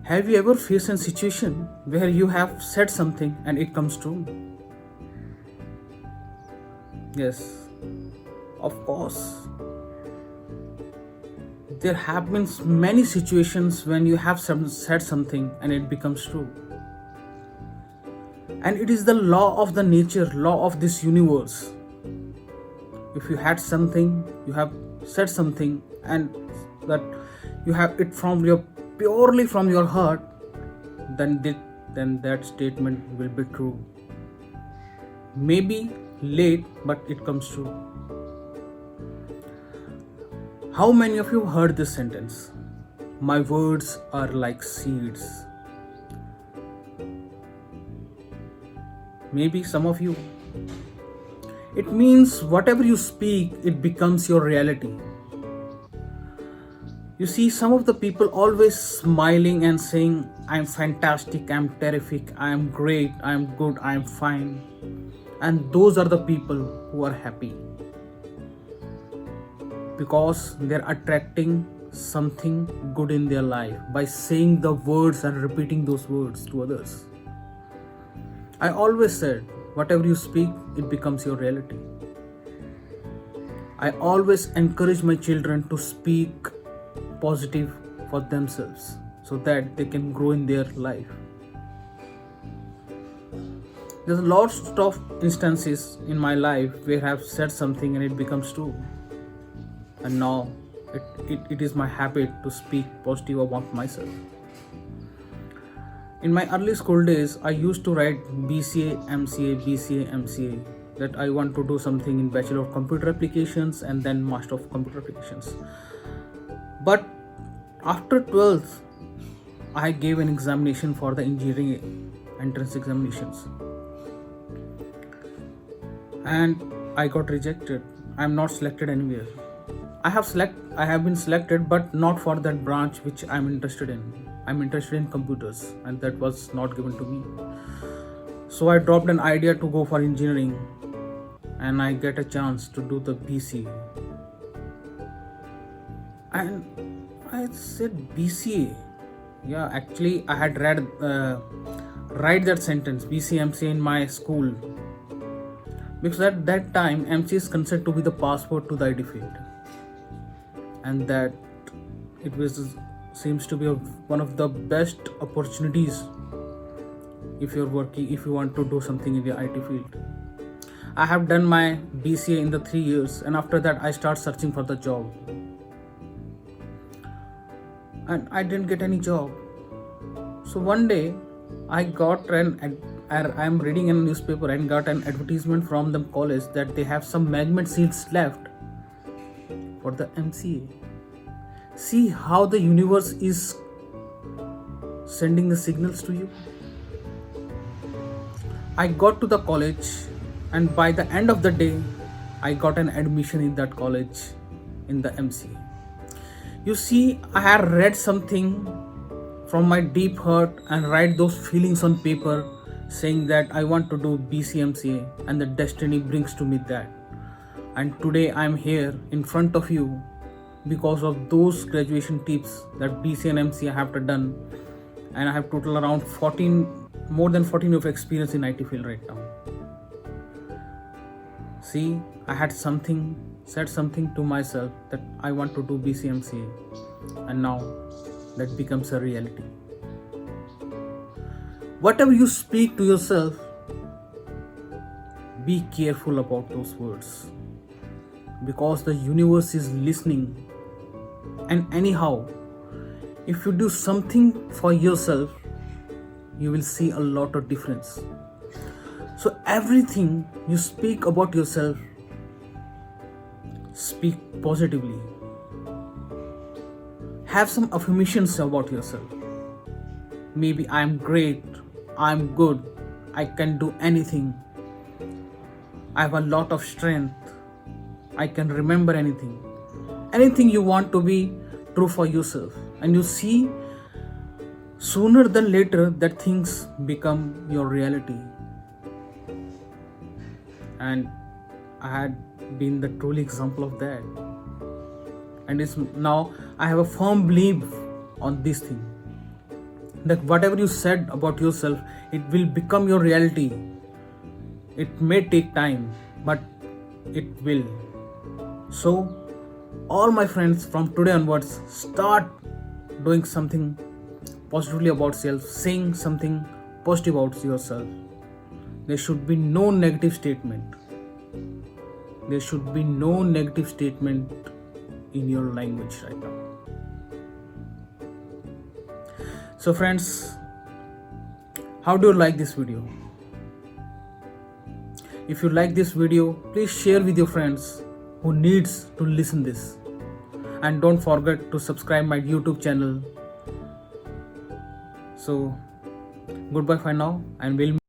Have you ever faced a situation where you have said something and it comes true? Yes, of course. There have been many situations when you have said something and it becomes true. And it is the law of the nature, law of this universe. If you had something, you have said something, and that you have it from your purely from your heart, then that statement will be true. Maybe late, but it comes true. How many of you heard this sentence? My words are like seeds. Maybe some of you. It means whatever you speak, it becomes your reality. You see, some of the people always smiling and saying, I'm fantastic, I'm terrific, I'm great, I'm good, I'm fine. And those are the people who are happy. Because they're attracting something good in their life by saying the words and repeating those words to others. I always said, whatever you speak, it becomes your reality. I always encourage my children to speak positive for themselves so that they can grow in their life. There's lots of instances in my life where I have said something and it becomes true. And now it is my habit to speak positive about myself. In my early school days, I used to write BCA, MCA, BCA, MCA, that I want to do something in Bachelor of Computer Applications and then Master of Computer Applications. But after 12th, I gave an examination for the engineering entrance examinations. And I got rejected. I am not selected anywhere. I have been selected, but not for that branch which I am interested in. I'm interested in computers, and that was not given to me. So I dropped an idea to go for engineering, and I get a chance to do the BCA. And I said BCA. Yeah, actually I had read write that sentence BCA MCA in my school, because at that time MCA is considered to be the passport to the IT field, and that it was seems to be one of the best opportunities if you want to do something in the IT field. I have done my BCA in the 3 years, and after that I start searching for the job, and I didn't get any job. So one day I am reading in a newspaper and got an advertisement from the college that they have some management seats left for the MCA. See how the universe is sending the signals to you. I got to the college, and by the end of the day, I got an admission in that college in the MCA. You see, I had read something from my deep heart and write those feelings on paper, saying that I want to do BCMCA, and the destiny brings to me that. And today I am here in front of you because of those graduation tips that BCA and MCA have done, and I have total around more than 14 years of experience in IT field right now. See, I had said something to myself that I want to do BCMCA, and now that becomes a reality. Whatever you speak to yourself, be careful about those words, because the universe is listening. And anyhow, if you do something for yourself, you will see a lot of difference. So everything you speak about yourself, speak positively. Have some affirmations about yourself. Maybe I am great, I am good, I can do anything, I have a lot of strength, I can remember anything. Anything you want to be true for yourself, and you see, sooner than later that things become your reality. And I had been the truly example of that, and it's now I have a firm belief on this thing. that whatever you said about yourself, it will become your reality. It may take time, but it will. So, all my friends, from today onwards, start doing something positively about self, saying something positive about yourself. There should be no negative statement. There should be no negative statement in your language right now. So friends, how do you like this video? If you like this video, please share with your friends who needs to listen this. And don't forget to subscribe my YouTube channel. So goodbye for now, and we'll